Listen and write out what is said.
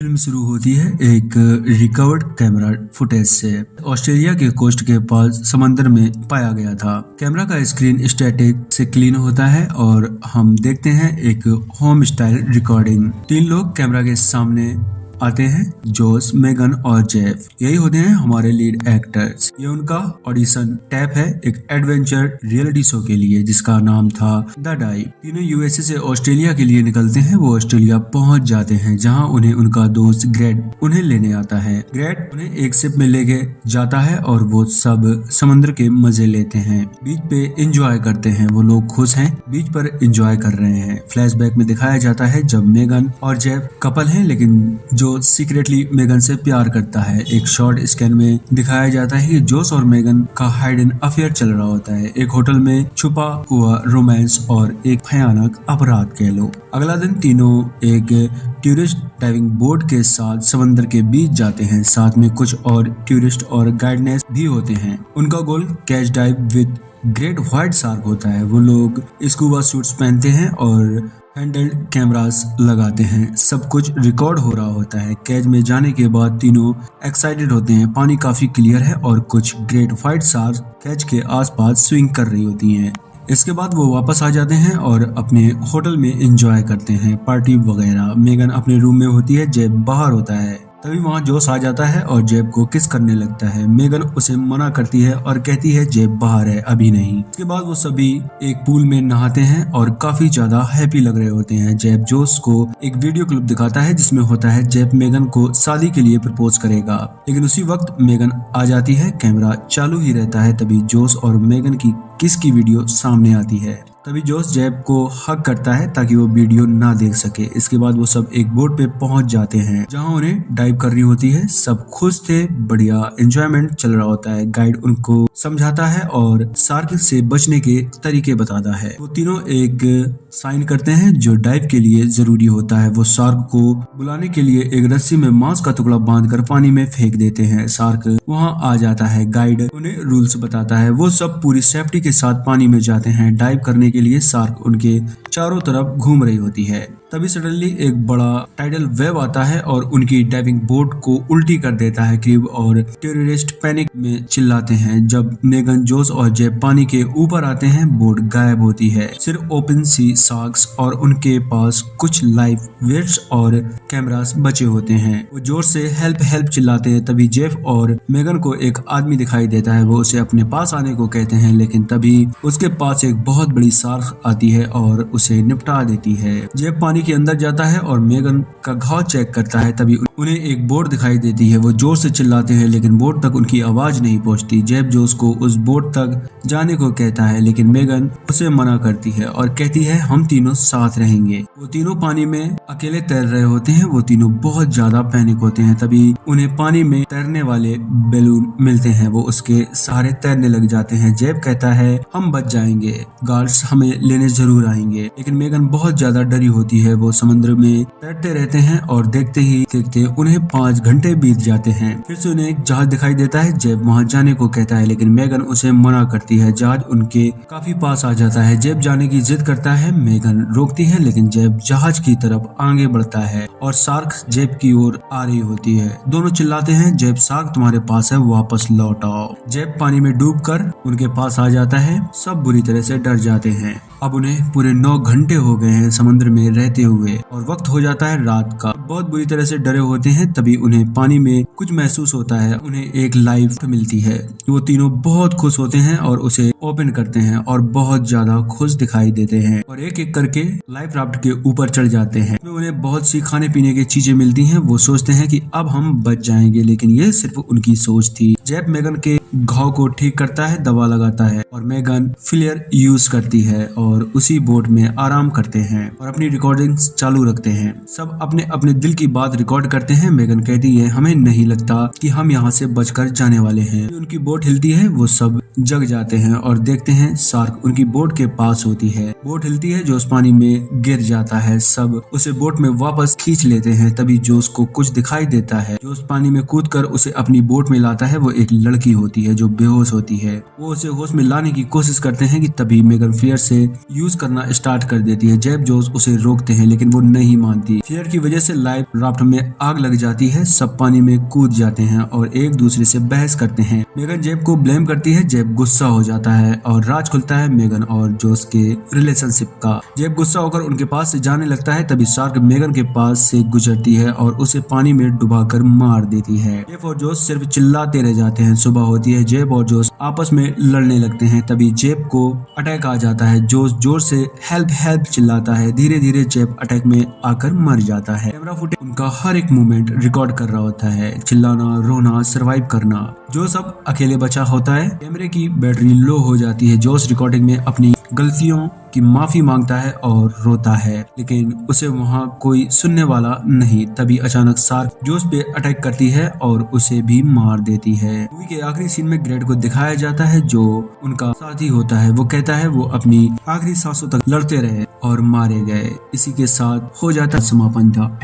Film शुरू होती है एक रिकवर्ड कैमरा फुटेज से। ऑस्ट्रेलिया के कोस्ट के पास समंदर में पाया गया था। कैमरा का स्क्रीन स्टैटिक से क्लीन होता है और हम देखते हैं एक होम स्टाइल रिकॉर्डिंग। 3 लोग कैमरा के सामने आते हैं, जोश, मेगन और जेफ। यही होते हैं हमारे लीड एक्टर्स। ये उनका ऑडिशन टैप है एक एडवेंचर रियलिटी शो के लिए जिसका नाम था द डाइव। तीनों यूएसए से ऑस्ट्रेलिया के लिए निकलते हैं। वो ऑस्ट्रेलिया पहुंच जाते हैं जहां उन्हें उनका दोस्त ग्रेड उन्हें लेने आता है। ग्रेड उन्हें एक शिप में लेके जाता है और वो सब समुद्र के मजे लेते हैं, बीच पे एंजॉय करते हैं। वो लोग खुश हैं, बीच पर एंजॉय कर रहे हैं। फ्लैशबैक में दिखाया जाता है जब मेगन और जेफ कपल हैं, लेकिन जो सीक्रेटली मेगन से प्यार करता है। एक शॉर्ट स्कैन में दिखाया जाता है कि जोश और मेगन का हाइड एंड अफेयर चल रहा होता है, एक होटल में छुपा हुआ रोमांस और एक भयानक अपराध कह लो। अगला दिन तीनों एक टूरिस्ट डाइविंग बोट के साथ समंदर के बीच जाते हैं। साथ में कुछ और टूरिस्ट और गाइडनेस भी होते हैं। उनका goal catch dive with great white shark होता है। वो लोग स्कूबा सूट्स पहनते हैं और हैंडल्ड कैमरास लगाते हैं। सब कुछ रिकॉर्ड हो रहा होता है। कैच में जाने के बाद तीनों एक्साइटेड होते हैं। पानी काफी क्लियर है और कुछ ग्रेट व्हाइट शार्क कैच के आसपास स्विंग कर रही होती हैं। इसके बाद वो वापस आ जाते हैं और अपने होटल में एंजॉय करते हैं, पार्टी वगैरह। मेगन अपने रूम में होती है, जेब बाहर होता है। तभी वहाँ जोश आ जाता है और जेब को किस करने लगता है। मेगन उसे मना करती है और कहती है जेब बाहर है, अभी नहीं। इसके बाद वो सभी एक पूल में नहाते हैं और काफी ज्यादा हैप्पी लग रहे होते हैं। जेब जोश को एक वीडियो क्लिप दिखाता है जिसमें होता है जेब मेगन को शादी के लिए प्रपोज करेगा, लेकिन उसी वक्त मेगन आ जाती है। कैमरा चालू ही रहता है, तभी जोश और मेगन की किस की वीडियो सामने आती है। तभी जोश जेब को हक करता है ताकि वो वीडियो ना देख सके। इसके बाद वो सब एक बोट पे पहुंच जाते हैं जहां उन्हें डाइव करनी होती है। सब खुश थे, बढ़िया एंजॉयमेंट चल रहा होता है। गाइड उनको समझाता है और शार्क से बचने के तरीके बताता है। वो तीनों एक साइन करते हैं जो डाइव के लिए जरूरी होता है। वो शार्क को बुलाने के लिए एक रस्सी में मांस का टुकड़ा बांधकर पानी में फेंक देते हैं। शार्क वहां आ जाता है। गाइड उन्हें रूल्स बताता है। वो सब पूरी सेफ्टी के साथ पानी में जाते हैं। डाइव करने के लिए शार्क उनके चारों तरफ घूम रही होती है। तभी सडनली एक बड़ा टाइडल वेव आता है और उनकी डाइविंग बोट को उल्टी कर देता है। क्रीव और टेररिस्ट पैनिक में चिल्लाते हैं। जब मेगन, जोश और जेब पानी के ऊपर आते हैं, बोट गायब होती है। सिर्फ ओपन सी शार्क्स और उनके पास कुछ लाइफ वेट्स और कैमरास बचे होते हैं। वो जोर से हेल्प हेल्प चिल्लाते हैं। तभी जेफ और मेगन को एक आदमी दिखाई देता है। वो उसे अपने पास आने को कहते हैं, लेकिन तभी उसके पास एक बहुत बड़ी शार्क आती है और उसे निपटा देती है। जेफ पानी के अंदर जाता है और मेगन का घाव चेक करता है। तभी उन्हें एक बोट दिखाई देती है। वो जोर से चिल्लाते हैं, लेकिन बोट तक उनकी आवाज नहीं पहुंचती। जेब जोश को उस बोट तक जाने को कहता है, लेकिन मेगन उसे मना करती है और कहती है हम तीनों साथ रहेंगे। वो तीनों पानी में अकेले तैर रहे होते हैं। वो तीनों बहुत ज्यादा पैनिक होते हैं। तभी उन्हें पानी में तैरने वाले बैलून मिलते हैं। वो उसके सहारे तैरने लग जाते हैं। जेब कहता है हम बच जाएंगे, गार्ड्स हमें लेने जरूर आएंगे, लेकिन मेगन बहुत ज्यादा डरी होती है। वो समुद्र में तैरते रहते हैं और देखते ही देखते उन्हें 5 घंटे बीत जाते हैं। फिर से उन्हें एक जहाज दिखाई देता है। जेब वहां जाने को कहता है, लेकिन मेगन उसे मना करती है। जहाज उनके काफी पास आ जाता है। जेब जाने की जिद करता है। मेगन रोकती है, लेकिन जेब जहाज की तरफ आगे बढ़ता है और शार्क जेब की ओर आ रही होती है। दोनों चिल्लाते हैं, जेब शार्क तुम्हारे पास है, वापस लौट आओ। जेब पानी में डूबकर उनके पास आ जाता है। सब बुरी तरह से डर जाते हैं। अब उन्हें पूरे 9 घंटे हो गए हैं समुद्र में रहते हुए और वक्त हो जाता है रात का। बहुत बुरी तरह से डरे होते हैं। तभी उन्हें पानी में कुछ महसूस होता है। उन्हें एक लाइफ मिलती है। वो तीनों बहुत खुश होते हैं और उसे ओपन करते हैं और बहुत ज्यादा खुश दिखाई देते हैं और एक एक करके लाइफ राफ्ट के ऊपर चढ़ जाते हैं। उन्हें बहुत सी खाने पीने की चीजें मिलती हैं। वो सोचते हैं कि अब हम बच जाएंगे, लेकिन ये सिर्फ उनकी सोच थी। जेब मेगन के घाव को ठीक करता है, दवा लगाता है और मेगन फ्लेयर यूज करती है और उसी बोट में आराम करते हैं और अपनी रिकॉर्डिंग्स चालू रखते हैं। सब अपने अपने दिल की बात रिकॉर्ड करते हैं। मेगन कहती है हमें नहीं लगता कि हम यहाँ से बचकर जाने वाले हैं। उनकी बोट हिलती है। वो सब जग जाते हैं और देखते हैं शार्क उनकी बोट के पास होती है। बोट हिलती है, जोश पानी में गिर जाता है। सब उसे बोट में वापस खींच लेते हैं। तभी जोश को कुछ दिखाई देता है। जोश पानी में कूदकर उसे अपनी बोट में लाता है। वो एक लड़की होती है जो बेहोश होती है। वो उसे होश में लाने की कोशिश करते हैं कि तभी मेगन फ्लेयर से यूज करना स्टार्ट कर देती है। जेब जोश उसे रोकते हैं लेकिन वो नहीं मानती। फ्लेयर की वजह से लाइफ राफ्ट में आग लग जाती है। सब पानी में कूद जाते हैं और एक दूसरे से बहस करते हैं। मेगन जेब को ब्लेम करती है। जेब गुस्सा हो जाता है और राज खुलता है मेगन और जोश के रिलेशनशिप का। जेब गुस्सा होकर उनके पास से जाने लगता है। तभी शार्क मेगन के पास से गुजरती है और उसे पानी में डुबाकर मार देती है। जेब और जोश सिर्फ चिल्लाते रह जाते हैं। सुबह होती है। जेब और जोश आपस में लड़ने लगते हैं। तभी जेब को अटैक आ जाता है। जोश जोर से हेल्प हेल्प चिल्लाता है। धीरे धीरे जेब अटैक में आकर मर जाता है। कैमरा फुटेज उनका हर एक मूवमेंट रिकॉर्ड कर रहा होता है। चिल्लाना, रोना, सरवाइव करना। जो सब अकेले बचा होता है। कैमरे की बैटरी लो हो जाती है। जोश रिकॉर्डिंग में अपनी गलतियों की माफी मांगता है और रोता है, लेकिन उसे वहाँ कोई सुनने वाला नहीं। तभी अचानक शार्क जोश पे अटैक करती है और उसे भी मार देती है। मूवी के आखिरी सीन में ग्रेट को दिखाया जाता है जो उनका साथी होता है। वो कहता है वो अपनी आखिरी सांसों तक लड़ते रहे और मारे गए। इसी के साथ हो जाता समापन था।